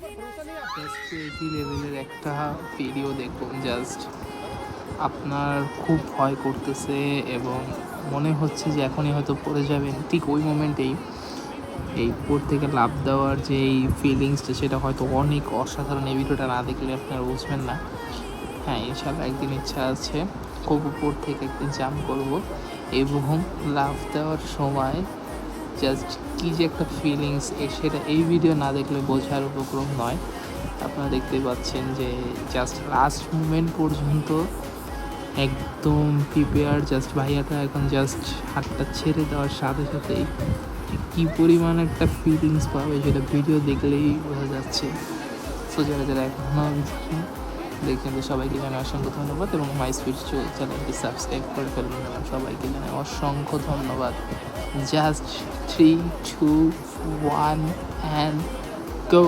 Just crazy লেভেলের একটা video দেখুন। জাস্ট আপনার খুব ভয় করতেছে এবং মনে হচ্ছে যে এখনই হয়তো পড়ে যাবেন। ঠিক ওই মোমেন্টেই এই উপর থেকে লাফ দেওয়ার যে এই ফিলিংসটা, সেটা হয়তো অনেক অসাধারণ। এই ভিডিওটা না দেখলে আপনারা বুঝবেন না। হ্যাঁ, ইনশাল্লাহ একদিন ইচ্ছা আছে খুব উপর থেকে একদিন জাম্প করব এবং লাফ দেওয়ার সময় জাস্ট কী যে একটা ফিলিংস, সেটা এই ভিডিও না দেখলে বোঝার উপক্রম নয়। আপনারা দেখতে পাচ্ছেন যে জাস্ট লাস্ট মুমেন্ট পর্যন্ত একদম প্রিপেয়ার। জাস্ট ভাইয়াটা এখন জাস্ট হাতটা ছেড়ে দেওয়ার সাথে সাথেই কী পরিমাণ একটা ফিলিংস পাবে সেটা ভিডিও দেখলেই বোঝা যাচ্ছে। সো যারা যারা এখনও দেখছেন তো সবাইকে জানাই অসংখ্য ধন্যবাদ এবং মাই স্পিড চ্যানেলটি সাবস্ক্রাইব করে ফেলবেন এবং সবাইকে জানাই অসংখ্য ধন্যবাদ। Just 3, 2, 1 and go.